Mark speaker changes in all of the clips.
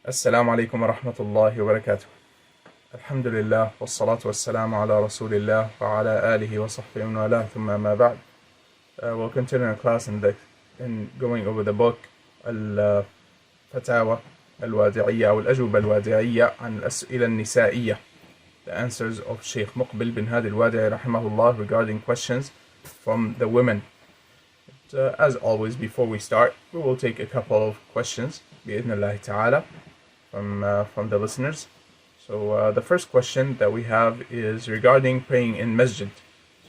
Speaker 1: Assalamu alaikum wa rahmatullahi wa barakatuh. Alhamdulillah, wa salatu wa salamu ala rasulillah wa ala alihi wa sahbihi wa ala thumma ma ba'd. We'll continue our class in going over the book al-Fatawa al-Wadi'iyya wal-Ajwab al-Wadi'iyya an al-As'ila al-Nisa'iyya, the answers of Sheikh Muqbil bin Hadi al-Wad'i rahimahullah regarding questions from the women. As always, before we start, we will take a couple of questions bi'idhnillahi ta'ala from the listeners. So the first question that we have is regarding praying in Masjid.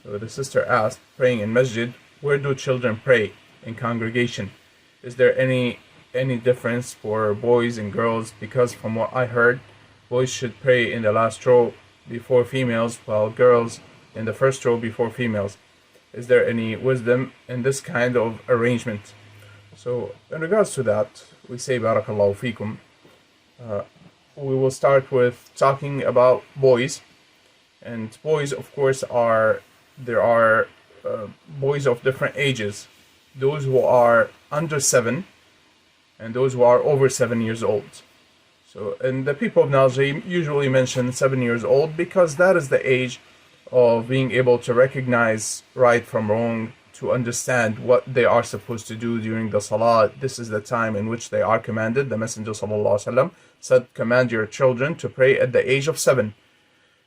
Speaker 1: So the sister asked, praying in Masjid, where do children pray in congregation? Is there any difference for boys and girls? Because from what I heard, boys should pray in the last row before females, while girls in the first row before females. Is there any wisdom in this kind of arrangement? So in regards to that, we say barakallahu feekum. We will start with talking about boys. And boys, of course, there are boys of different ages. Those who are under 7 and those who are over 7 years old. So, and the people of knowledge usually mention 7 years old because that is the age of being able to recognize right from wrong, to understand what they are supposed to do during the salah. This is the time in which they are commanded. The Messenger ﷺ said, command your children to pray at the age of 7.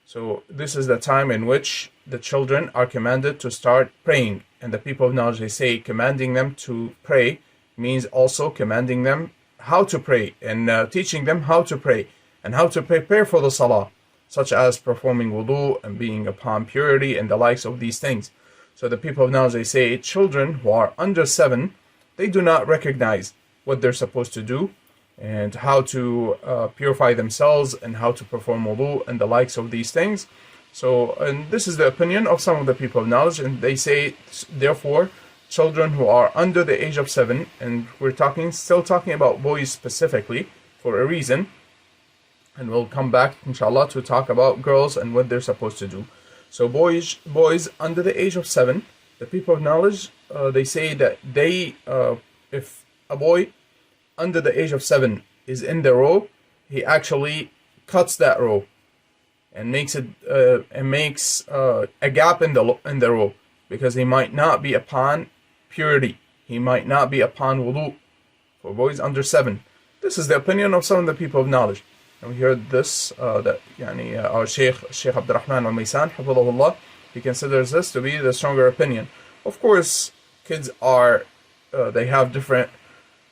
Speaker 1: So this is the time in which the children are commanded to start praying. And the people of knowledge, they say commanding them to pray means also commanding them how to pray and teaching them how to pray and how to prepare for the salah, such as performing wudu and being upon purity and the likes of these things. So the people of knowledge, they say children who are under 7, they do not recognize what they're supposed to do and how to purify themselves and how to perform wudu and the likes of these things. So, and this is the opinion of some of the people of knowledge, and they say therefore children who are under the age of 7, and we're still talking about boys specifically for a reason, and we'll come back inshallah to talk about girls and what they're supposed to do. So boys under the age of 7, the people of knowledge, they say that if a boy under the age of 7 is in the row, he actually cuts that row and makes a gap in the row, because he might not be upon purity, he might not be upon wudu for boys under 7. This is the opinion of some of the people of knowledge. And we heard this, that our Sheikh Abdurrahman al-Maysan, hafidhahullah, he considers this to be the stronger opinion. Of course, kids they have different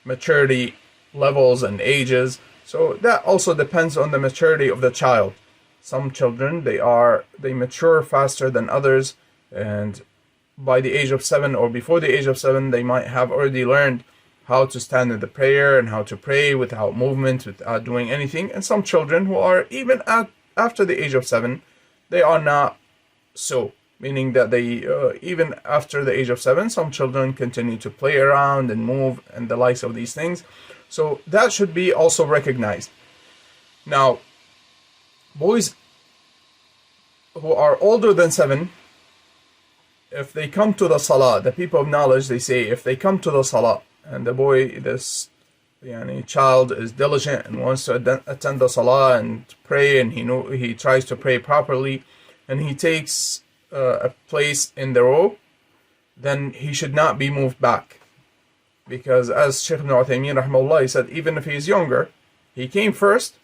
Speaker 1: maturity levels and ages, so that also depends on the maturity of the child. Some children, they mature faster than others, and by the age of 7 or before the age of 7, they might have already learned how to stand in the prayer and how to pray without movement, without doing anything. And some children who are even after the age of 7, they are not so, meaning that they even after the age of 7, some children continue to play around and move and the likes of these things. So that should be also recognized. Now, boys who are older than 7, if they come to the salah, the people of knowledge, they say if they come to the salah, and the boy, this child is diligent and wants to attend the salah and pray, and he tries to pray properly, and he takes a place in the row, then he should not be moved back. Because as Sheikh ibn Uthaymeen rahimahullah, he said, even if he is younger, he came first,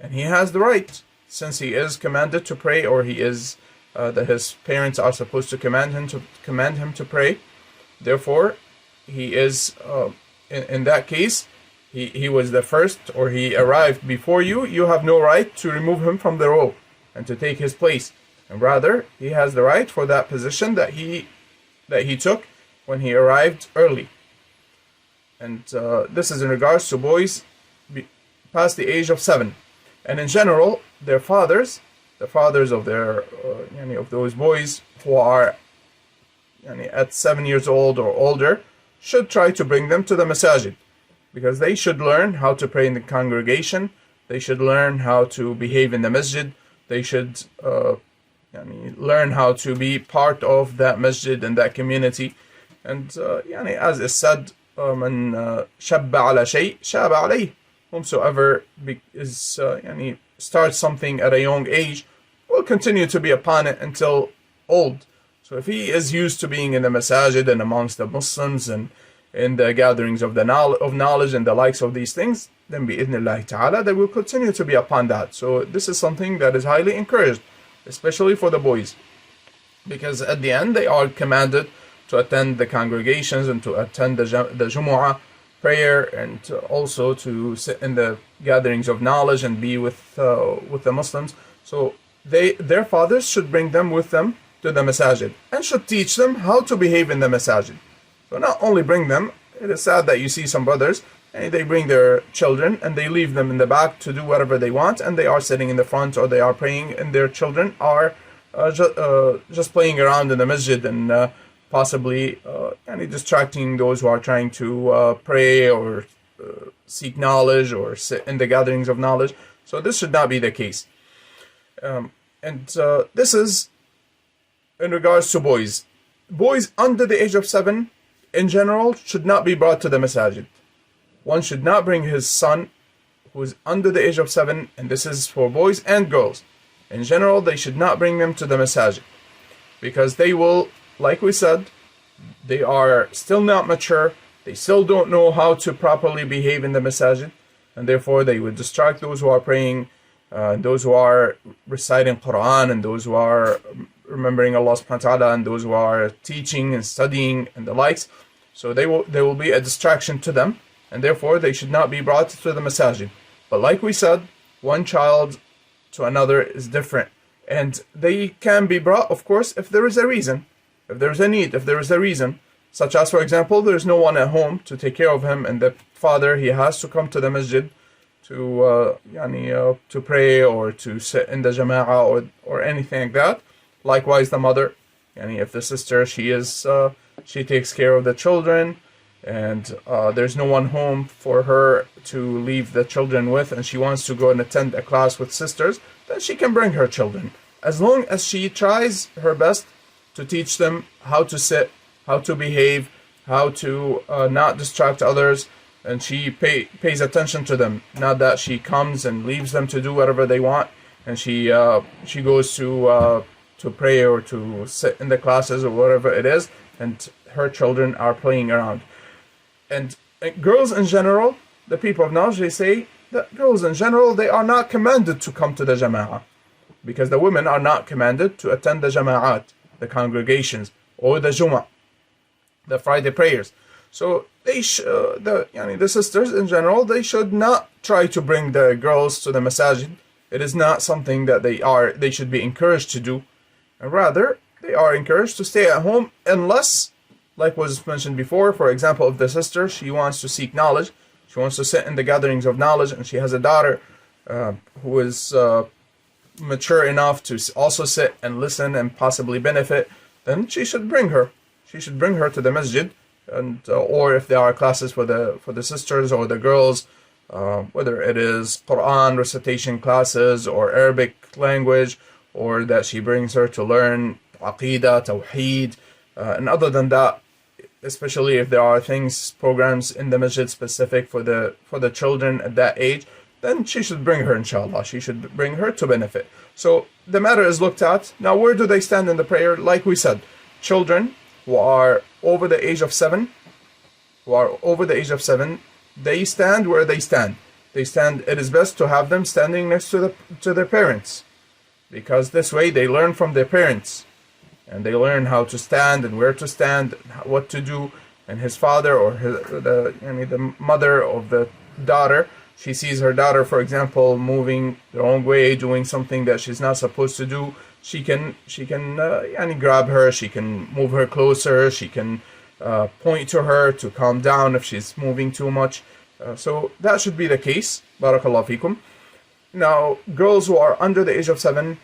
Speaker 1: and he has the right, since he is commanded to pray, or he is that his parents are supposed to command him to pray. Therefore, he is in that case, he was the first, or he arrived before you. You have no right to remove him from the row and to take his place, and rather he has the right for that position that he took when he arrived early. And this is in regards to boys past the age of 7. And in general, their fathers, the fathers of their of those boys who are at 7 years old or older, should try to bring them to the Masjid, because they should learn how to pray in the congregation, they should learn how to behave in the Masjid, they should learn how to be part of that Masjid and that community. And as is said, من شب على شيء شاب عليه. whomsoever starts something at a young age will continue to be upon it until old. So if he is used to being in the masajid and amongst the Muslims and in the gatherings of knowledge and the likes of these things, then bi'idhnillahi ta'ala they will continue to be upon that. So this is something that is highly encouraged, especially for the boys, because at the end they are commanded to attend the congregations and to attend the Jumu'ah prayer, and also to sit in the gatherings of knowledge and be with the Muslims. So their fathers should bring them with them to the masajid and should teach them how to behave in the masajid. So not only bring them, it is sad that you see some brothers and they bring their children and they leave them in the back to do whatever they want, and they are sitting in the front or they are praying, and their children are just playing around in the masjid and possibly distracting those who are trying to pray or seek knowledge or sit in the gatherings of knowledge. So this should not be the case. This is in regards to boys. Boys under the age of 7 in general should not be brought to the masajid. One should not bring his son who is under the age of 7, and this is for boys and girls. In general, they should not bring them to the masajid, because they will, like we said, they are still not mature, they still don't know how to properly behave in the masajid, and therefore they would distract those who are praying, those who are reciting Quran, and those who are remembering Allah subhanahu wa ta'ala, and those who are teaching and studying and the likes. So there will be a distraction to them, and therefore they should not be brought to the masajid. But like we said, one child to another is different, and they can be brought, of course, if there is a reason, if there is a need, if there is a reason, such as, for example, there is no one at home to take care of him, and the father, he has to come to the masjid to pray or to sit in the jama'ah or anything like that. Likewise, the mother, if the sister, she takes care of the children, and there's no one home for her to leave the children with, and she wants to go and attend a class with sisters, then she can bring her children, as long as she tries her best to teach them how to sit, how to behave, how to not distract others, and she pays attention to them. Not that she comes and leaves them to do whatever they want, and she goes to pray or to sit in the classes or whatever it is, and her children are playing around. And girls in general, the people of knowledge, they say that girls in general, they are not commanded to come to the jama'ah, because the women are not commanded to attend the jama'at, the congregations, or the Jumu'ah, the Friday prayers. So the sisters in general, they should not try to bring the girls to the masajid. It is not something that they should be encouraged to do. And rather, they are encouraged to stay at home, unless, like was mentioned before, for example, if the sister, she wants to seek knowledge, she wants to sit in the gatherings of knowledge, and she has a daughter who is mature enough to also sit and listen and possibly benefit, then she should bring her. She should bring her to the masjid, and or if there are classes for the sisters or the girls, whether it is Quran recitation classes or Arabic language, or that she brings her to learn Aqidah, Tawheed, and other than that, especially if there are programs in the masjid specific for the children at that age, then she should bring her, inshallah. She should bring her to benefit. So the matter is looked at. Now, where do they stand in the prayer? Like we said, children who are over the age of 7, they stand where they stand. It is best to have them standing next to their parents, because this way they learn from their parents, and they learn how to stand and where to stand, what to do. And his father or the mother of the daughter, she sees her daughter, for example, moving the wrong way, doing something that she's not supposed to do, she can grab her, she can move her closer, she can point to her to calm down if she's moving too much. So that should be the case. Barakallahu fikum. Now, girls who are under the age of 7,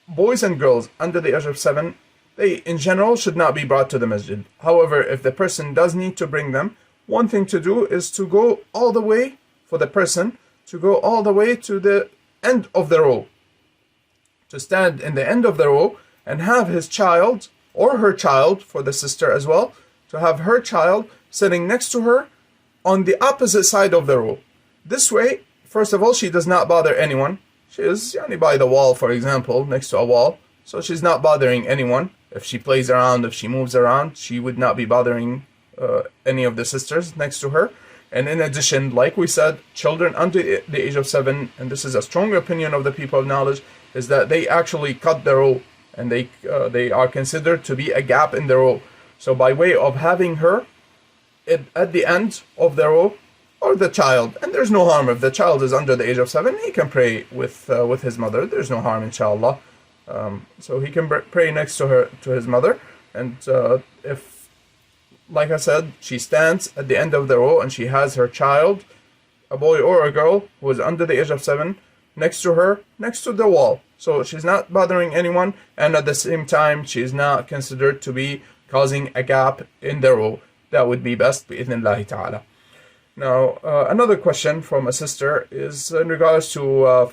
Speaker 1: boys and girls under the age of 7, they in general should not be brought to the masjid. However, if the person does need to bring them, one thing to do is to go all the way, for the person to go all the way to the end of the row, to stand in the end of the row and have his child or her child, for the sister as well, to have her child sitting next to her on the opposite side of the row. This way, first of all, she does not bother anyone. She is by the wall, for example, next to a wall. So she's not bothering anyone. If she plays around, if she moves around, she would not be bothering any of the sisters next to her. And in addition, like we said, children under the age of 7, and this is a strong opinion of the people of knowledge, is that they actually cut the row, and they are considered to be a gap in the row. So by way of having her at the end of the row, or the child, and there's no harm if the child is under the age of 7, he can pray with his mother. There's no harm, inshallah. So he can pray next to his mother, and if, like I said, she stands at the end of the row and she has her child, a boy or a girl who is under the age of 7, next to her, next to the wall. So she's not bothering anyone, and at the same time, she's not considered to be causing a gap in the row. That would be best, bi'idhnillahi ta'ala. Now, another question from a sister is in regards to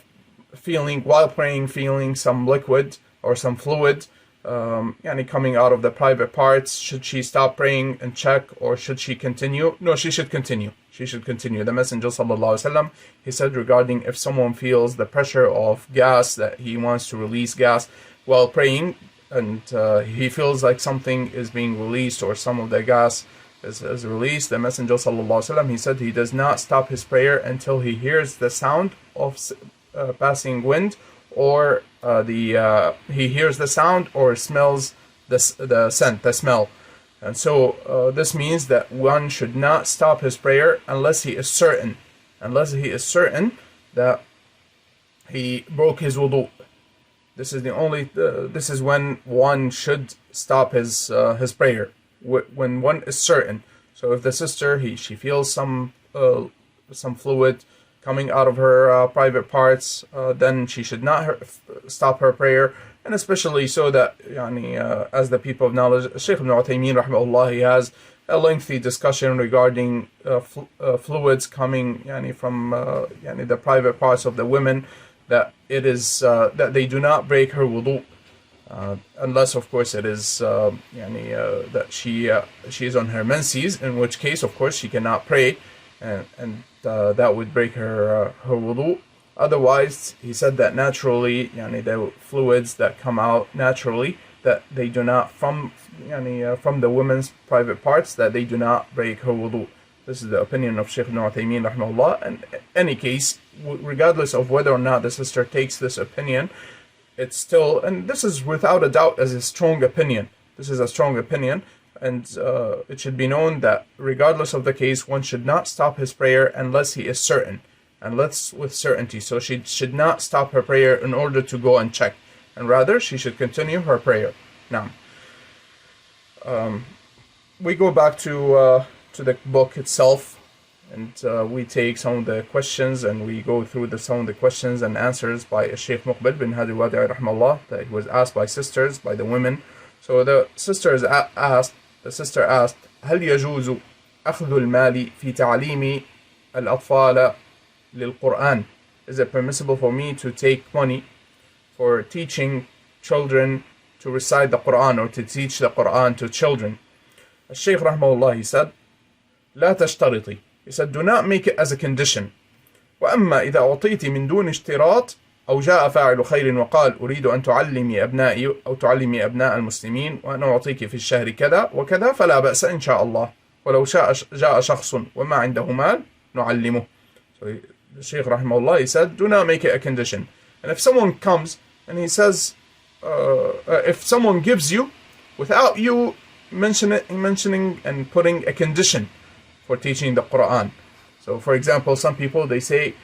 Speaker 1: while praying, feeling some liquid or some fluid coming out of the private parts. Should she stop praying and check, or should she continue? No, she should continue. She should continue. The Messenger ﷺ, he said regarding if someone feels the pressure of gas, that he wants to release gas while praying, and he feels like something is being released or some of the gas is released, the Messenger ﷺ, he said he does not stop his prayer until he hears the sound of passing wind, or he hears the sound or smells the scent, the smell. And so this means that one should not stop his prayer unless he is certain that he broke his wudu. This is when one should stop his prayer, when one is certain. So if the sister she feels some fluid coming out of her private parts, then she should not stop her prayer, and especially so that as the people of knowledge, Sheikh ibn Uthaymeen rahimahullah, he has a lengthy discussion regarding fluids coming from the private parts of the women, that it is that they do not break her wudu, unless of course it is that she is on her menses, in which case of course she cannot pray, and that would break her wudu. Otherwise, he said that naturally, the fluids that come out naturally, that they do not from the women's private parts, that they do not break her wudu. This is the opinion of Sheikh ibn Uthaymeen rahimahullah. And in any case, regardless of whether or not the sister takes this opinion, it's still, and this is without a doubt as a strong opinion. This is a strong opinion, and it should be known that regardless of the case, one should not stop his prayer unless he is certain, unless with certainty. So she should not stop her prayer in order to go and check, and rather she should continue her prayer. Now, we go back to the book itself, and we take some of the questions, and we go through some of the questions and answers by al-Sheikh Muqbil bin Hadi al-Wad'i rahimahullah, that he was asked by sisters, by the women. So the sister asked, هل يجوز أخذ المال في تعليم الأطفال للقرآن? Is it permissible for me to take money for teaching children to recite the Quran, or to teach the Quran to children? al-Sheikh rahimahullah, he said, لا تشترطي. He said, do not make it as a condition. وأما إذا أعطيت من دون اشتراط أو جاء فاعل خير وقال أريد أن تعلمي أبنائي أو تعلمي أبناء المسلمين وأنا أعطيك في الشهر كذا وكذا فلا بأس إن شاء الله ولو جاء شخص وما عنده مال نعلمه. So the Shaykh rahimahullah, he said, do not make it a condition. And if someone comes and he says, if someone gives you without you mentioning and putting a condition for teaching the Quran. So for example, some people, they say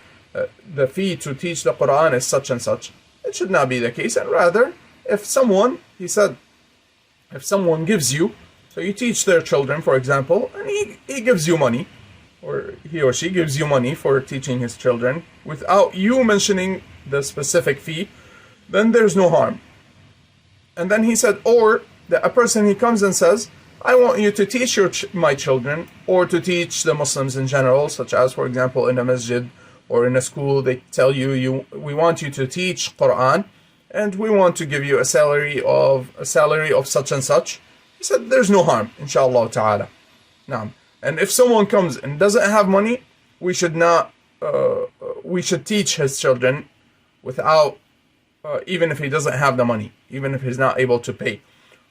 Speaker 1: the fee to teach the Quran is such and such. It should not be the case, and rather, if someone, he said, if someone gives you, so you teach their children, for example, and he gives you money, or he or she gives you money for teaching his children without you mentioning the specific fee, then there's no harm. And then he said, or a person, he comes and says, I want you to teach my children, or to teach the Muslims in general, such as, for example, in a masjid or in a school, they tell you, we want you to teach Quran, and we want to give you a salary of such and such. He said, there's no harm, inshallah ta'ala. Now, and if someone comes and doesn't have money, we should not we should teach his children without, even if he doesn't have the money, even if he's not able to pay.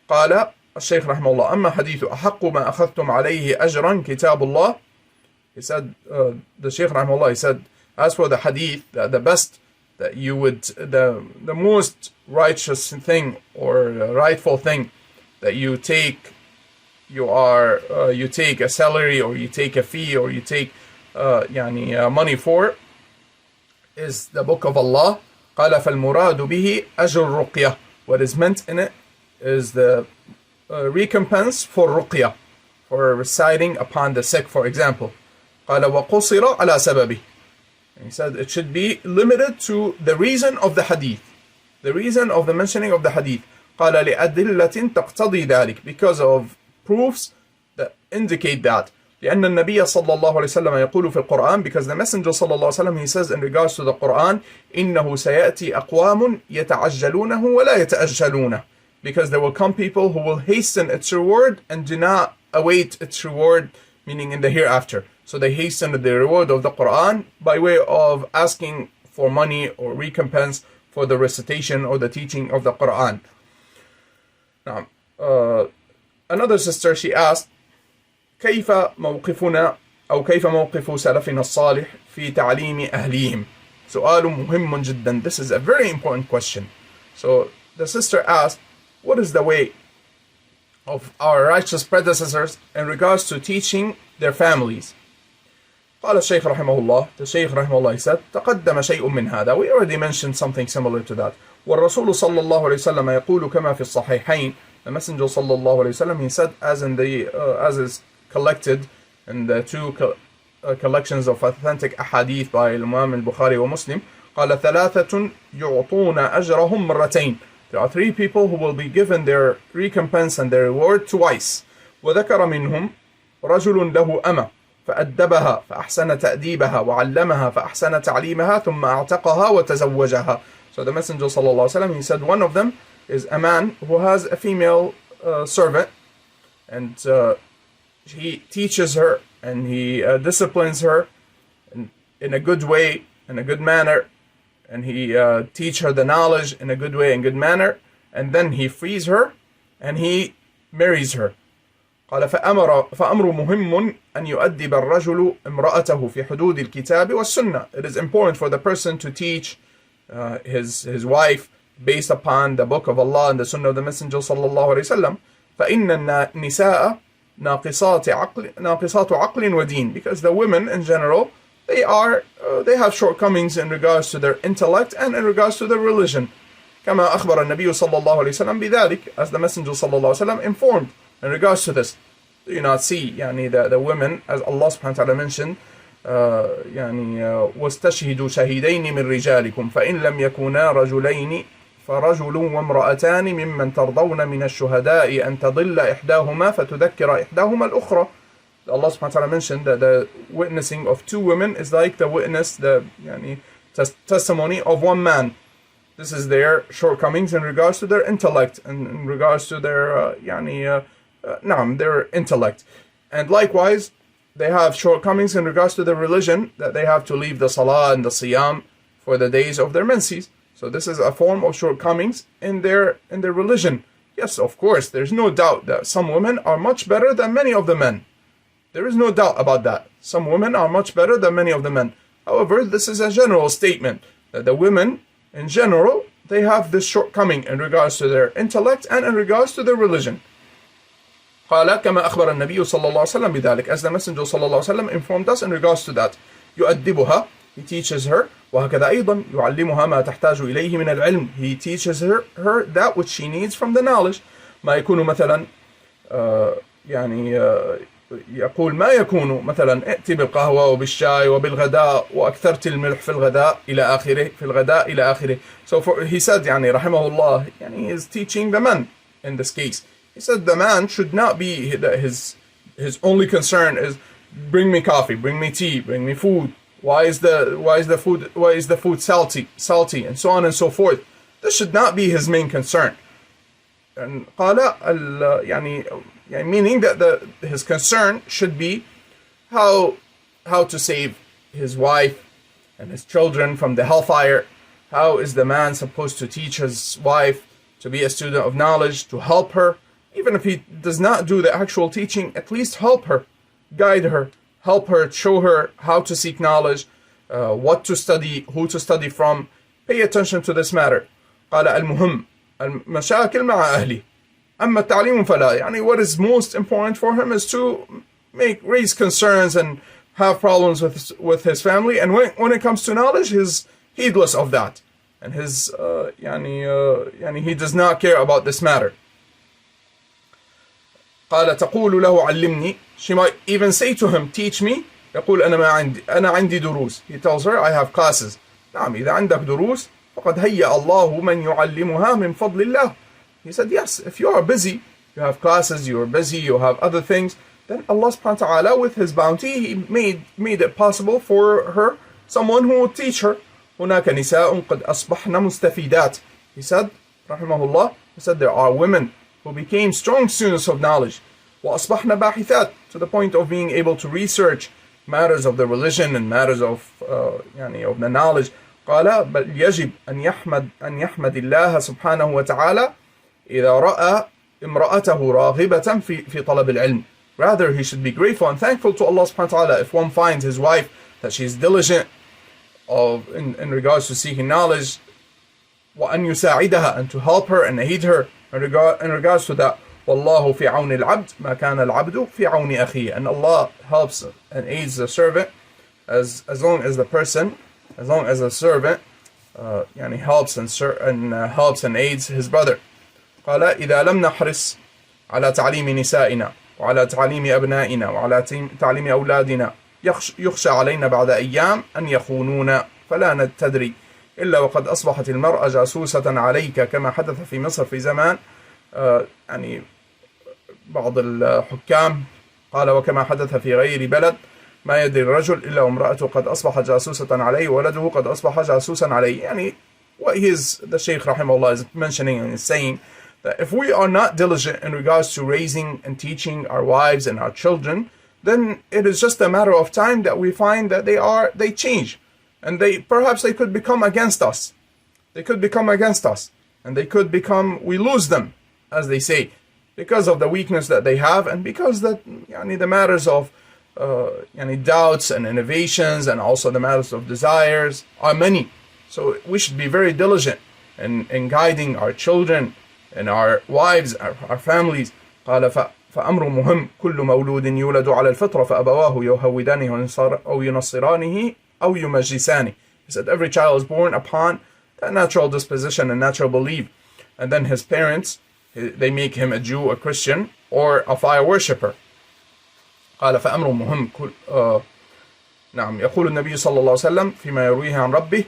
Speaker 1: قال الشيخ رحمه الله أما حديث أحق ما أخذتم عليه أجرا كتاب الله. He said, the Sheikh rahimahullah, he said, as for the hadith, the best that you would, the most righteous thing or rightful thing that you take, you take a salary or you take a fee or you take money for, is the book of Allah. قال فالمراد به أجر الرقية. What is meant in it is the recompense for ruqyah, for reciting upon the sick, for example. قال وقصر على سببه. He said it should be limited to the reason of the hadith, the reason of the mentioning of the hadith. قال لأدلة تقتضي ذلك, because of proofs that indicate that. لأن النبي صلى الله عليه وسلم يقول في القرآن, because the Messenger صلى الله عليه وسلم, he says in regards to the Quran, إنه سيأتي أقوام يتعجلونه ولا يتأجلونه, because there will come people who will hasten its reward and do not await its reward, meaning in the hereafter. So they hasten the reward of the Quran by way of asking for money or recompense for the recitation or the teaching of the Quran. Now, another sister, she asked, كيف موقفنا أو كيف موقف سلفنا الصالح في تعليم أهليهم؟ سؤال مهم جدا. This is a very important question. So the sister asked, what is the way of our righteous predecessors in regards to teaching their families? قال الشيخ رحمه الله, the Sheikh رحمه الله, he said, تقدم شيء من هذا. We already mentioned something similar to that. والرسول صلى الله عليه وسلم يقول كما في الصحيحين. The Messenger صلى الله عليه وسلم, he said, as is collected in the two collections of authentic ahadith by Imam al-Bukhari wa Muslim, قال ثلاثة يعطون أجرهم مرتين. There are three people who will be given their recompense and their reward twice. وذكر منهم رجل له أمة فأدبها فأحسن تأديبها وعلمها فأحسن تعليمها ثم أعتقها وتزوجها. So the Messenger صلى الله عليه وسلم, he said one of them is a man who has a female servant, and he teaches her and he disciplines her in a good way, in a good manner, and he teach her the knowledge in a good way and good manner, and then he frees her and he marries her. قال فأمر مهم أن يؤدب الرجل امرأته في حدود الكتاب والسنة. It is important for the person to teach his wife based upon the book of Allah and the Sunnah of the Messenger صلى الله عليه وسلم. فإن النساء ناقصات عقل ودين, because the women in general, they have shortcomings in regards to their intellect and in regards to their religion. كما أخبر النبي صلى الله عليه وسلم بذلك, as the Messenger صلى الله عليه وسلم informed in regards to this. Do you not see the women, as Allah subhanahu wa ta'ala mentioned, واستشهدوا شهيدين من رجالكم فإن لم يكونا رجلين فرجل وامرأتان ممن ترضون من الشهداء أن تضل إحداهما فتذكر إحداهما الأخرى. Allah subhanahu wa ta'ala mentioned that the witnessing of two women is like the witness, the testimony of one man. This is their shortcomings in regards to their intellect and in regards to their their intellect. And likewise, they have shortcomings in regards to their religion, that they have to leave the salah and the siyam for the days of their menses. So this is a form of shortcomings in their religion. Yes, of course, there's no doubt that some women are much better than many of the men. There is no doubt about that. Some women are much better than many of the men. However, this is a general statement that the women, in general, they have this shortcoming in regards to their intellect and in regards to their religion. قال كما أخبر النبي صلى الله عليه وسلم بذلك, as the Messenger صلى الله عليه وسلم informed us in regards to that. يؤدبها, he teaches her, وهكذا أيضا يعلمها ما تحتاج إليه من العلم, he teaches her that which she needs from the knowledge. ما يكون مثلا يقول ما يكون مثلا ائتي بالقهوة وبالشاي وبالغداء وأكثرت الملح في الغداء إلى آخره في الغداء إلى آخره. So he said rahimahullah, he is teaching the man in this case. He said the man should not be, his only concern is bring me coffee, bring me tea, bring me food. Why is the food salty, and so on and so forth. This should not be his main concern. And قال meaning that his concern should be how to save his wife and his children from the hellfire, how is the man supposed to teach his wife to be a student of knowledge, to help her? Even if he does not do the actual teaching, at least help her, guide her, help her, show her how to seek knowledge, what to study, who to study from. Pay attention to this matter. قال المهم المشاكل مع أهله أما التعليم فلا. يعني what is most important for him is to raise concerns and have problems with his family, and when it comes to knowledge, he's heedless of that, and his he does not care about this matter. قال تقول له علمني. She might even say to him, teach me. يقول أنا عندي دروس. He tells her, I have classes. نعم إذا عندك دروس فقد هيأ الله من يعلمها من فضل الله. He said, yes, if you are busy, you have classes, you are busy, you have other things, then Allah subhanahu wa ta'ala, with His bounty, He made it possible for her, someone who would teach her. هناك نساء قد أصبحن مستفيدات. He said, rahimahullah, he said there are women who became strong students of knowledge. وأصبحن باحثات, to the point of being able to research matters of the religion and matters of the knowledge. قال بل يجب أن يحمد الله سبحانه وتعالى إذا رأى امرأته راغبة في طلب العلم. Rather, he should be grateful and thankful to Allah subhanahu wa ta'ala if one finds his wife that she is diligent in regards to seeking knowledge, وأن يساعدها, and to help her and aid her in regards to that. والله في عون العبد ما كان العبد في عون أخيه. And Allah helps and aids the servant as long as the servant helps and aids his brother. قال إذا لم نحرص على تعليم نسائنا وعلى تعليم أبنائنا وعلى تعليم أولادنا يخشى علينا بعد أيام أن يخونونا فلا تدري إلا وقد أصبحت المرأة جاسوسة عليك كما حدث في مصر في زمان بعض الحكام. قال وكما حدث في غير بلد ما يدري الرجل إلا وامرأته قد أصبحت جاسوسة عليه وولده قد أصبح جاسوسا عليه. What the Sheikh rahimahullah is mentioning and is saying, that if we are not diligent in regards to raising and teaching our wives and our children, then it is just a matter of time that we find that they change, and perhaps they could become against us. They could become against us, and we lose them, as they say, because of the weakness that they have, and because the matters of doubts and innovations, and also the matters of desires are many. So we should be very diligent in guiding our children and our wives, our families. قال فأمر مهم كل مولود يولد على الفطرة فأبواه يهودانه أو ينصرانه أو يمجسانه. He said every child is born upon that natural disposition and natural belief, and then his parents, they make him a Jew, a Christian, or a fire worshipper. قال فأمر مهم نعم. يقول النبي صلى الله عليه وسلم فيما يرويه عن ربه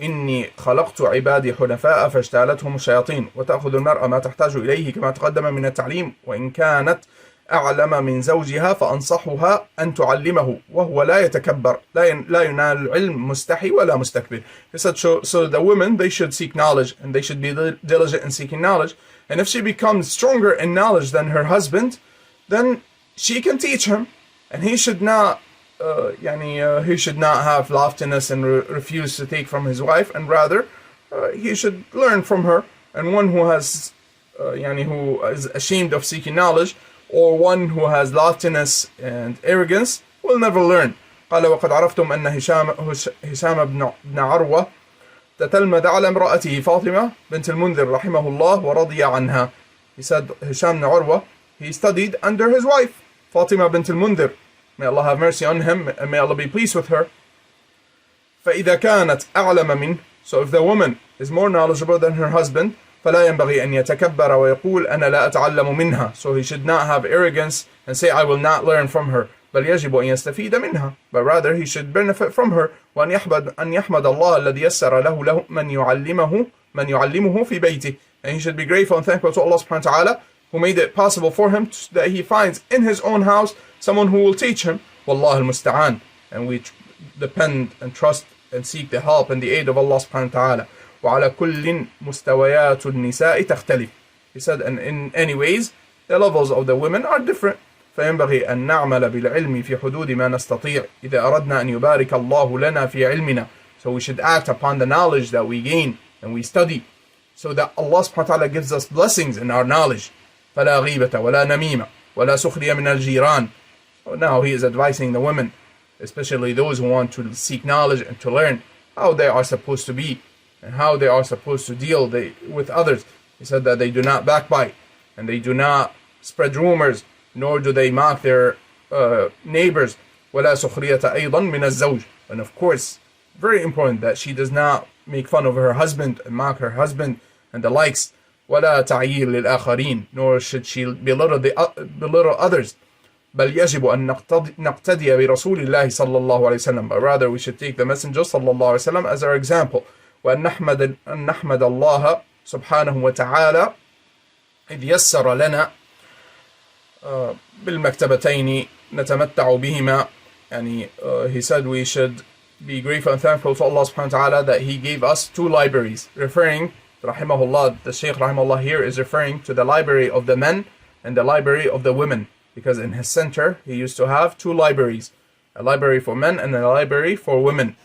Speaker 1: إني خلقت عبادي حنفاء فاجتالتهم الشياطين وتأخذ المرأة ما تحتاج إليه كما تقدم من التعليم وإن كانت أعلم من زوجها فأنصحها أن تعلمه وهو لا يتكبر لا ينال العلم مستحي ولا مستكبر. He said, so the women, they should seek knowledge, and they should be diligent in seeking knowledge, and if she becomes stronger in knowledge than her husband, then she can teach him, and he should not have loftiness and refuse to take from his wife, and rather he should learn from her. And one who has who is ashamed of seeking knowledge, or one who has loftiness and arrogance, will never learn. قال وقد عرفتم أن هشام بن عروة تتلمذ على امرأته فاطمة بنت المنذر رحمه الله ورضي عنها. He said Hisham ibn Urwa, he studied under his wife Fatima bint al-Mundhir. May Allah have mercy on him, and may Allah be pleased with her. فإذا كانت أعلم منه, so if the woman is more knowledgeable than her husband, فلا ينبغي أن يتكبر ويقول أنا لا أتعلم منها. So he should not have arrogance and say I will not learn from her. بل يجب أن يستفيد منها. But rather he should benefit from her. وأن يحمد الله الذي يسر له من يعلمه في بيته. And he should be grateful and thankful to Allah subhanahu wa ta'ala, who made it possible for him that he finds in his own house someone who will teach him. Wallah al-musta'an. And we depend and trust and seek the help and the aid of Allah subhanahu wa ta'ala. وعلى كل مستويات النساء تختلف. He said, and in any ways, the levels of the women are different. فينبغي أن نعمل بالعلم في حدود ما نستطيع إذا أردنا أن يبارك الله لنا في علمنا. So we should act upon the knowledge that we gain and we study, so that Allah subhanahu wa ta'ala gives us blessings in our knowledge. فَلَا غِيبَةَ وَلَا نَمِيمَةَ وَلَا سُخْرِيَ مِنَ الْجِيرَانِ. So now he is advising the women, especially those who want to seek knowledge and to learn how they are supposed to be and how they are supposed to deal with others. He said that they do not backbite and they do not spread rumors, nor do they mock their neighbors. وَلَا سُخْرِيَةَ أَيْضًا مِنَ الزَّوْجِ. And of course, very important that she does not make fun of her husband and mock her husband and the likes. وَلَا تَعْيِيرٍ لِلْآخَرِينَ. Nor should she belittle others. بل يجب أن نقتدي برسول الله صلى الله عليه وسلم. But rather we should take the Messenger صلى الله عليه وسلم as our example. وأن نحمد الله سبحانه وتعالى إذ يسر لنا بالمكتبتين نتمتع بهما. He said we should be grateful and thankful to Allah subhanahu wa ta'ala that He gave us two libraries. Referring, rahimahullah, the Sheikh rahimahullah here is referring to the library of the men and the library of the women. Because in his center, he used to have two libraries. A library for men and a library for women.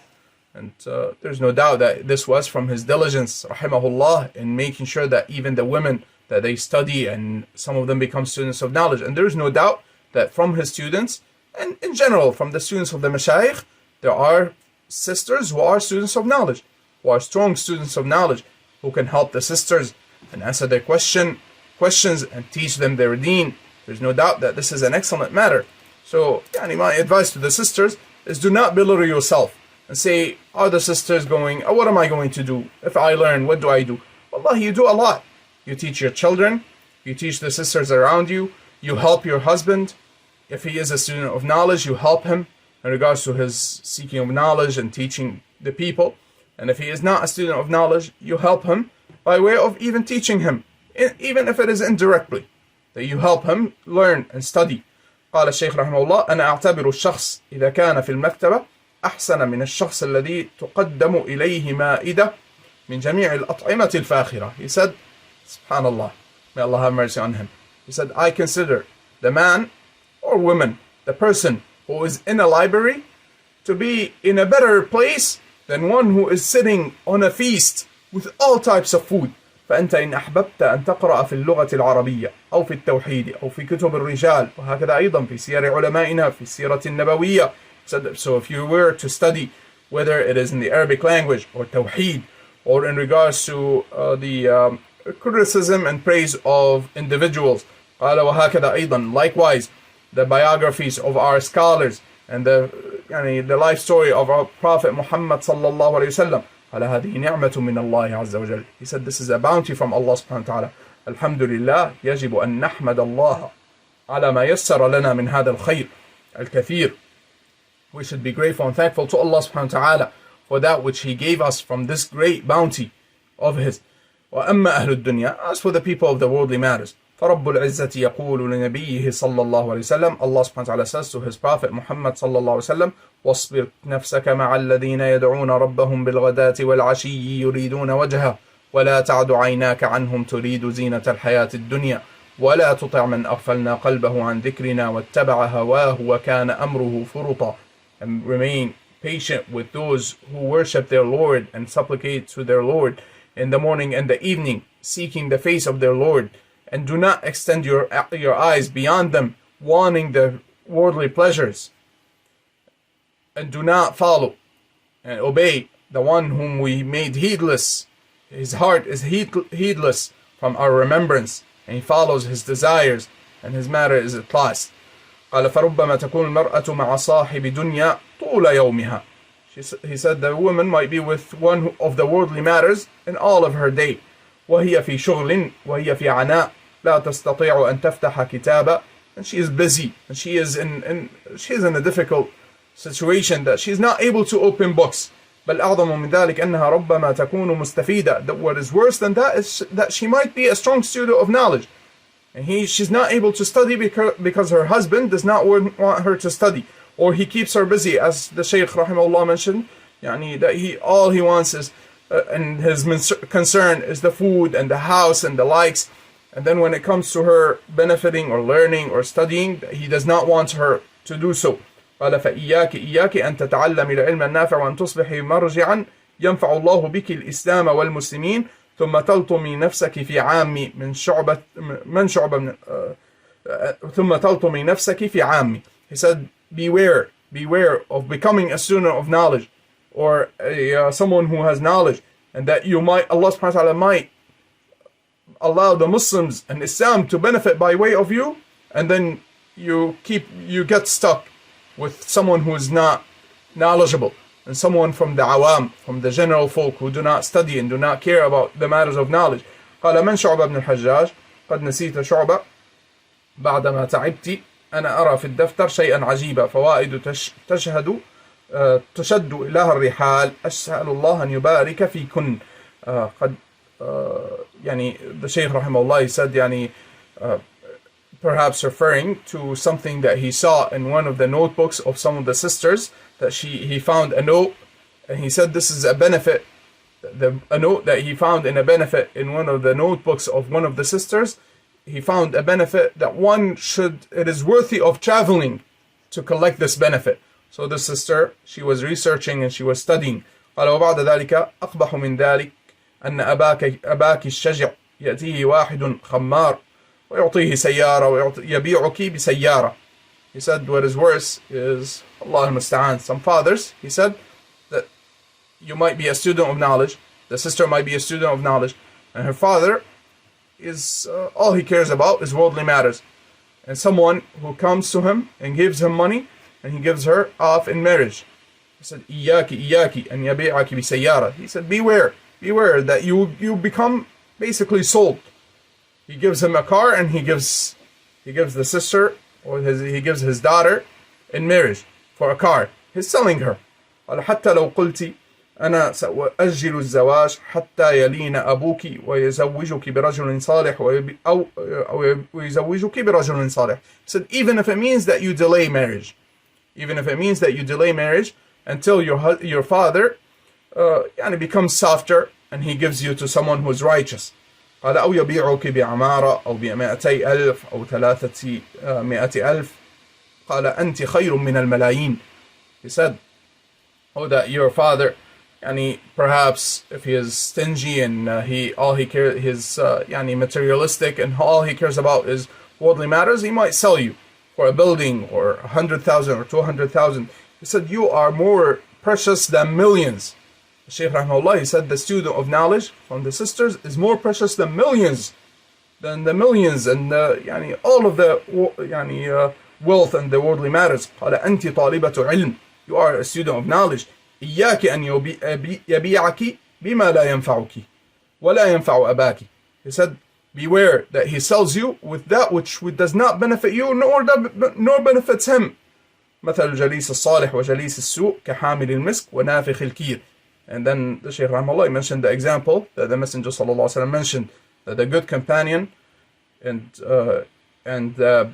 Speaker 1: And there's no doubt that this was from his diligence, rahimahullah, in making sure that even the women, that they study and some of them become students of knowledge. And there's no doubt that from his students, and in general from the students of the mashayikh, there are sisters who are students of knowledge, who are strong students of knowledge, who can help the sisters and answer their questions and teach them their deen. There's no doubt that this is an excellent matter. So, my advice to the sisters is do not belittle yourself and say, are the sisters going, what am I going to do? If I learn, what do I do? Wallahi, you do a lot. You teach your children, you teach the sisters around you, you help your husband. If he is a student of knowledge, you help him in regards to his seeking of knowledge and teaching the people. And if he is not a student of knowledge, you help him by way of even teaching him, even if it is indirectly. That you help him learn and study. قال الشيخ رحمه الله أنا أعتبر الشخص إذا كان في المكتبة أحسن من الشخص الذي تقدم إليه مائدة من جميع الأطعمة الفاخرة. He said, subhanallah, may Allah have mercy on him. He said, I consider the man or woman, the person who is in a library, to be in a better place than one who is sitting on a feast with all types of food. فأنت إن أحببت أن تقرأ في اللغة العربية أو في التوحيد أو في كتب الرجال وهكذا أيضا في سير علمائنا في السيرة النبوية. So if you were to study, whether it is in the Arabic language or Tawheed, or in regards to the criticism and praise of individuals, قال وهكذا أيضا, likewise the biographies of our scholars and the life story of our Prophet Muhammad sallallahu alayhi wasallam. قال هذه نعمة من الله عز وجل. He said this is a bounty from Allah subhanahu wa ta'ala. Alhamdulillah, يجب أن نحمد الله على ما يسر لنا من هذا الخير الكثير. We should be grateful and thankful to Allah subhanahu wa ta'ala for that which He gave us from this great bounty of His. وأما أهل الدنيا, as for the people of the worldly matters, فرب العزة يقول لنبيه صلى الله عليه وسلم, Allah subhanahu wa ta'ala says to His Prophet Muhammad صلى الله عليه وسلم, واصبر نفسك مع الذين يدعون ربهم بالغداة والعشي يريدون وجهه ولا تعد عيناك عنهم تريد زينة الحياة الدنيا ولا تطع من أغفلنا قلبه عن ذكرنا واتبع هواه وكان أمره فرطا. And remain patient with those who worship their Lord and supplicate to their Lord in the morning and the evening, seeking the face of their Lord, and do not extend your eyes beyond them, wanting the worldly pleasures. And do not follow and obey the one whom we made heedless. His heart is heedless from our remembrance, and he follows his desires, and his matter is at last. قال فربما تكون المرأة مع صاحب دنيا طول يومها. He said the woman might be with one of the worldly matters in all of her day. وهي في شغل وهي في عناء لا تستطيع أن تفتح كتابا. And she is busy, and she is in a difficult situation that she is not able to open books. بل أعظم من ذلك أنها ربما تكون مستفيدة. That what is worse than that is that she might be a strong student of knowledge, and she's not able to study because her husband does not want her to study, or he keeps her busy, as the Sheikh rahimahullah mentioned, that all he wants is and his concern is the food and the house and the likes. And then when it comes to her benefiting or learning or studying, he does not want her to do so. قال إياك أن تتعلم العلم النافع وأن تصبحي مرجعا ينفع الله بك الإسلام والمسلمين ثم تلطمي نفسك في عامي ثم تلطمي نفسك في عامي. He said, beware of becoming a student of knowledge, or someone who has knowledge, and that you might, Allah subhanahu wa ta'ala might allow the Muslims and Islam to benefit by way of you, and then you get stuck with someone who is not knowledgeable, and someone from the awam, from the general folk who do not study and do not care about the matters of knowledge. قال من شعبة بن الحجاج قد نسيت شعبة بعدما تعبت أنا أرى في الدفتر شيئا عجيبا فوائد تشد إليها الرحال أسأل الله أن يبارك فيكن. قد يعني the Sheikh rahimahullah, he said perhaps referring to something that he saw in one of the notebooks of some of the sisters, that he found a note, and he said this is a benefit, a note that he found in a benefit in one of the notebooks of one of the sisters. He found a benefit that it is worthy of traveling to collect this benefit. So the sister, she was researching and she was studying. قال وبعد ذلك أقبح من ذلك أن أباك الشجع يأتيه واحد خمار ويعطيه سيارة ويبيعك بسيارة. He said what is worse is, Allah al-Musta'an, some fathers, he said that you might be a student of knowledge, the sister might be a student of knowledge, and her father is all he cares about is worldly matters. And someone who comes to him and gives him money, and he gives her off in marriage. He said, إياك أن يبيعك بسيارة. He said, beware that you become basically sold. He gives him a car, and he gives the sister, or he gives his daughter in marriage for a car. He's selling her. قال حتى لو قلت أنا سأؤجل الزواج حتى يلين أبوك ويزوجك برجل صالح أو ويزوجك برجل صالح. He said, even if it means that you delay marriage, until your father becomes softer and he gives you to someone who is righteous. قال أو يبيعك بعمارة أو ب200,000 أو 300,000. قال أنت خير من الملايين. He said, that your father, perhaps if he is stingy and all he cares his materialistic, and all he cares about is worldly matters, he might sell you for a building or 100,000 or 200,000. He said, you are more precious than millions. Shaykh rahimahullah, he said the student of knowledge from the sisters is more precious than millions, and all of the wealth and the worldly matters. قال أنت طالبة علم. You are a student of knowledge. إياك أن يبيعك بما لا ينفعك ولا ينفع أباك. He said, beware that he sells you with that which does not benefit you nor benefits him. مثل الجليس الصالح وجليس السوء كحامل المسك ونافخ الكير. And then the Shaykh rahimahullah mentioned the example that the Messenger sallallahu alaihi wasallam mentioned, that the good companion and the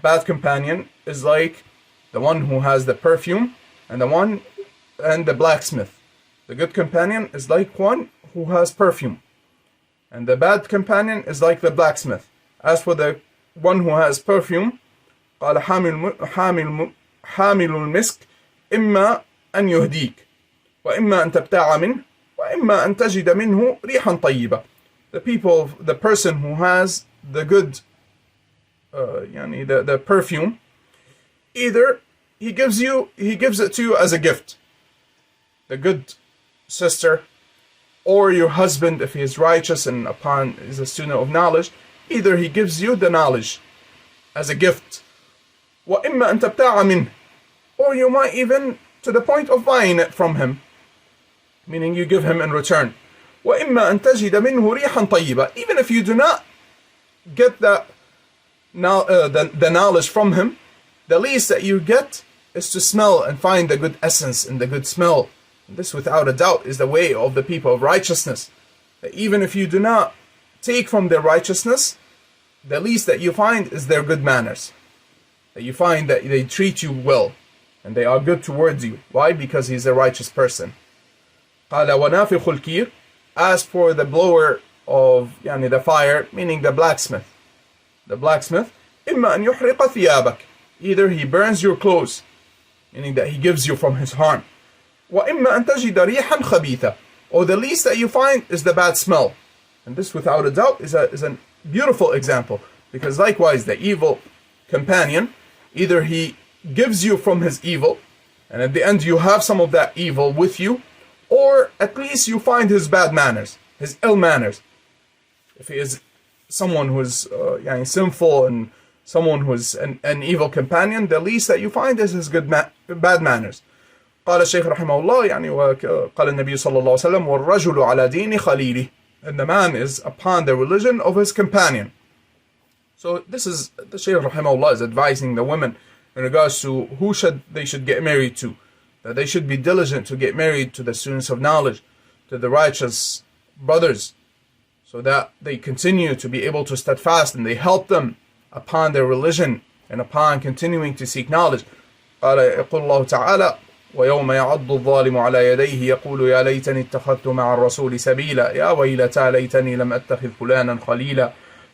Speaker 1: bad companion is like the one who has the perfume and the blacksmith. The good companion is like one who has perfume, and the bad companion is like the blacksmith. As for the one who has perfume, قال حامل المسك إما أن يهديك وإما أن تبتاع منه وإما أن تجد منه ريحا طيبة. The person who has the good the perfume, either he gives it to you as a gift, the good sister, or your husband, if he is righteous and is a student of knowledge, either he gives you the knowledge as a gift, وإما أن تبتاع منه, or you might even to the point of buying it from him, meaning you give him in return. وإما أن تجد منه ريحا طيبة. Even if you do not get the knowledge from him, the least that you get is to smell and find the good essence and the good smell. And this, without a doubt, is the way of the people of righteousness. That even if you do not take from their righteousness, the least that you find is their good manners. That you find that they treat you well and they are good towards you. Why? Because he's a righteous person. قال ونافخ الكير. As for the blower of the fire, meaning the blacksmith, إما أن يحرق ثيابك. Either he burns your clothes meaning that he gives you from his harm. وَإِمَّا أَن تَجِدَ رِيحًا خَبِيثًا, or the least that you find is the bad smell. And this, without a doubt, is a beautiful example, because likewise the evil companion, either he gives you from his evil, and at the end you have some of that evil with you, or at least you find his bad manners, his ill manners. If he is someone who is sinful and someone who is an evil companion, the least that you find is his bad manners. قال الشيخ رحمه الله وقال النبي صلى الله عليه وسلم والرجل على دين خليله, and the man is upon the religion of his companion. So this is, the Shaykh rahimahullah is advising the women in regards to who they should get married to. That they should be diligent to get married to the students of knowledge, to the righteous brothers, so that they continue to be able to steadfast and they help them upon their religion and upon continuing to seek knowledge. قال يقول الله تعالى ويوم يعض الظالم على يديه يقول يا ليتني اتخذت مع الرسول سبيلا يا ويلتى ليتني لم أتخذ فلانا خليلا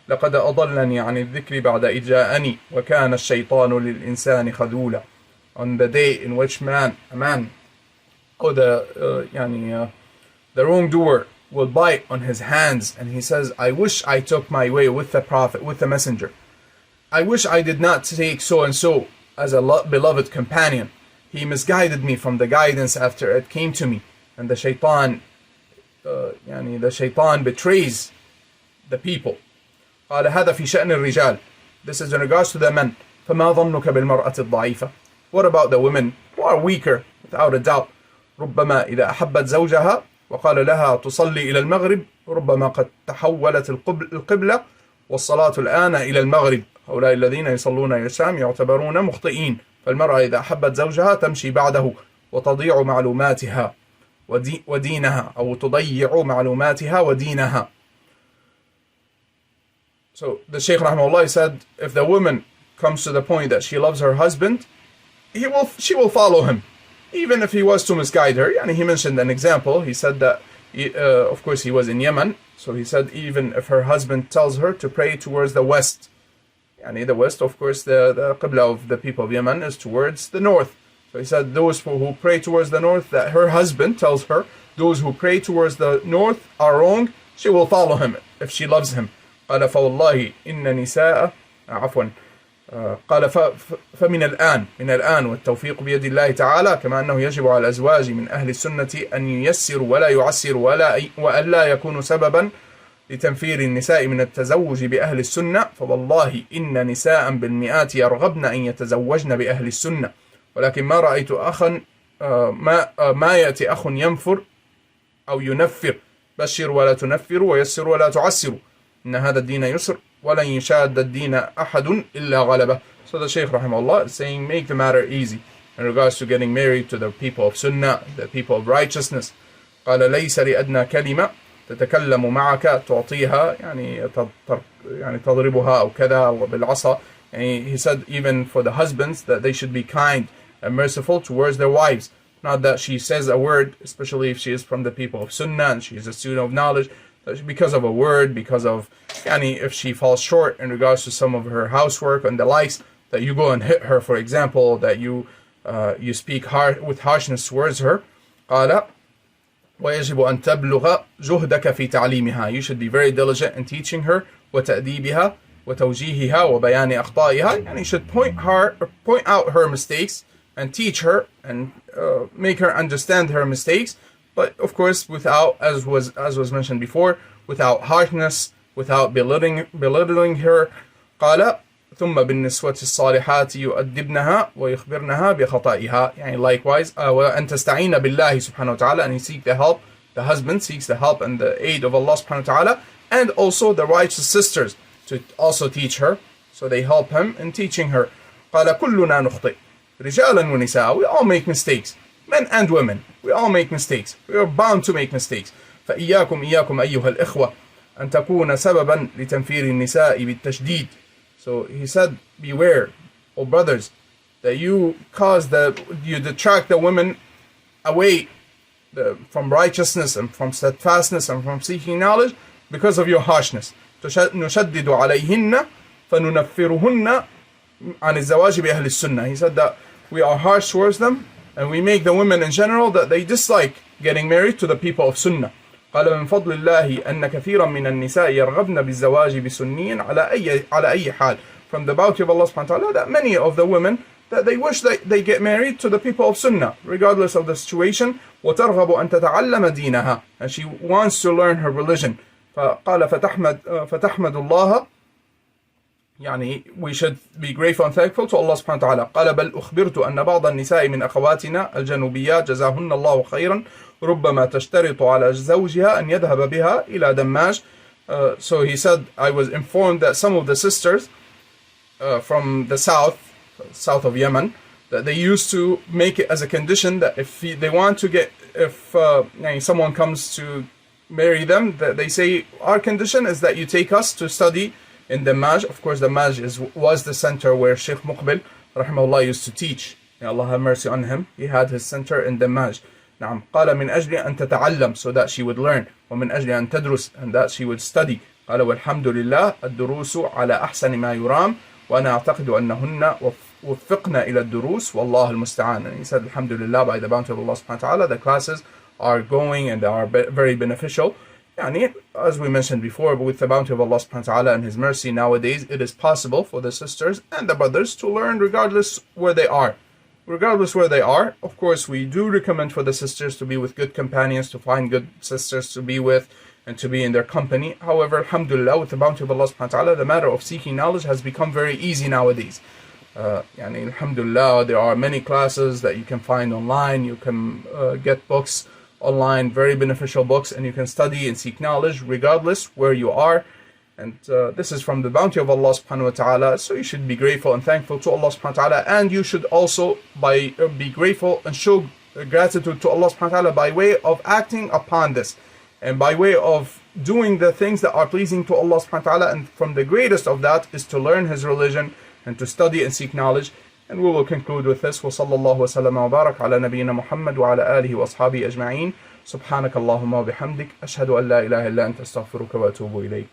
Speaker 1: لقد أضلني عن الذكر بعد إذ جاءني وكان الشيطان للإنسان خذولا. On the day in which the wrongdoer will bite on his hands and he says, I wish I took my way with the Prophet, with the Messenger. I wish I did not take so and so as a beloved companion. He misguided me from the guidance after it came to me. And the shaitan betrays the people. قال هذا في شأن الرجال. This is in regards to the men. فما ظنك بالمرأة الضعيفة. What about the women who are weaker, without a doubt? ربما إذا أحبت زوجها وقال لها تصلي إلى المغرب ربما قد تحولت القبلة والصلاة الآن إلى المغرب. هؤلاء الذين يصلون إلى الشام يعتبرون مخطئين. فالمرأة إذا أحبت زوجها تمشي بعده وتضيع معلوماتها ودينها أو تضيع معلوماتها ودينها. So the Shaykh rahimahullah said, if the woman comes to the point that she loves her husband, she will follow him, even if he was to misguide her. And he mentioned an example. He said that, of course, he was in Yemen. So he said, even if her husband tells her to pray towards the west, the west, of course, the qibla of the people of Yemen is towards the north. So he said, those who pray towards the north, that her husband tells her, those who pray towards the north are wrong, she will follow him if she loves him. قال فوالله إن نساء عفوا قال فمن الآن والتوفيق بيد الله تعالى كما أنه يجب على الأزواج من أهل السنة أن ييسروا ولا يعسروا وألا يكونوا سببا لتنفير النساء من التزوج بأهل السنة فوالله إن نساء بالمئات يرغبن أن يتزوجن بأهل السنة ولكن ما رأيت أخا ما يأتي أخ ينفر أو ينفر بشر ولا تنفر ويسر ولا تعسر إن هذا الدين يسر ولن يشاد الدين أحد إلا غلبه. So the Shaykh rahimahullah is saying, make the matter easy in regards to getting married to the people of Sunnah, the people of righteousness. قال ليس لأدنى كلمة تتكلم معك تعطيها تضربها أو كذا بالعصا. He said even for the husbands that they should be kind and merciful towards their wives. Not that she says a word, especially if she is from the people of Sunnah and she is a student of knowledge, because of a word, because of if she falls short in regards to some of her housework and the likes, that you go and hit her, for example, that you speak with harshness towards her. قال ويجب أن تبلغ جهدك في تعليمها. You should be very diligent in teaching her وتأديبها وتوجيهها وبيان أخطائها. You should point out her mistakes and teach her and make her understand her mistakes. But of course, without, as was mentioned before, without harshness, without belittling her. قال ثم بالنسوة الصالحات يؤدبنها ويخبرنها بخطئها. Likewise, وأن تستعين بالله سبحانه وتعالى, and he seeks the help. The husband seeks the help and the aid of Allah subhanahu wa ta'ala, and also the righteous sisters to also teach her. So they help him in teaching her. قال كلنا نخطئ رجالا ونساء. We all make mistakes. Men and women, we all make mistakes. We are bound to make mistakes. فإياكم أيها الإخوة أن تكون سببا لتنفير النساء بالتشديد. So he said, beware, O brothers, that you detract the women away from righteousness and from steadfastness and from seeking knowledge because of your harshness. نشدد عليهن فننفرهن عن الزواج بأهل السنة. He said that we are harsh towards them, and we make the women in general that they dislike getting married to the people of Sunnah. قال من فضل الله أن كثيرا من النساء يرغبن بالزواج بسني على أي حال. From the bounty of Allah subhanahu wa ta'ala, that many of the women, that they wish that they get married to the people of Sunnah, regardless of the situation. وترغب أن تتعلم دينها, and she wants to learn her religion. فقال فتحمد الله, يعني we should be grateful and thankful to Allah subhanahu wa ta'ala. قال بل أخبرت أن بعض النساء من أخواتنا الجنوبيات جزاهن الله خيرا ربما تشترط على زوجها أن يذهب بها إلى دماج. So he said, I was informed that some of the sisters from the south of Yemen, that they used to make it as a condition that if they want to get, if someone comes to marry them, that they say, our condition is that you take us to study in the Masjid. Of course, the Masjid was the center where Sheikh Muqbil, rahimahullah, used to teach. May Allah have mercy on him. He had his center in the Masjid. نعم. قال من أجل أن تتعلم, so that she would learn. ومن أجل أن تدرس, and that she would study. قال والحمد لله الدروس على أحسن ما يرام وأنا أعتقد أنهن وفقنا إلى الدروس والله المستعان. And he said, Alhamdulillah, by the bounty of Allah subhanahu wa ta'ala, the classes are going and they are very beneficial. Yani, as we mentioned before, but with the bounty of Allah subhanahu wa ta'ala and His mercy, nowadays it is possible for the sisters and the brothers to learn regardless where they are. Regardless where they are, of course, we do recommend for the sisters to be with good companions, to find good sisters to be with and to be in their company. However, alhamdulillah, with the bounty of Allah subhanahu wa ta'ala, the matter of seeking knowledge has become very easy nowadays. Yani, alhamdulillah, there are many classes that you can find online. You can get books online, very beneficial books, and you can study and seek knowledge regardless where you are. And this is from the bounty of Allah subhanahu wa ta'ala. So you should be grateful and thankful to Allah subhanahu wa ta'ala. And you should also be grateful and show gratitude to Allah subhanahu wa ta'ala by way of acting upon this. And by way of doing the things that are pleasing to Allah subhanahu wa ta'ala. And from the greatest of that is to learn His religion and to study and seek knowledge. And we will conclude with this. وصلى الله وسلم وبارك على نبينا محمد وعلى آله وأصحابه أجمعين. سبحانك اللهم وبحمدك أشهد أن لا إله إلا أنت أستغفرك وأتوب إليك.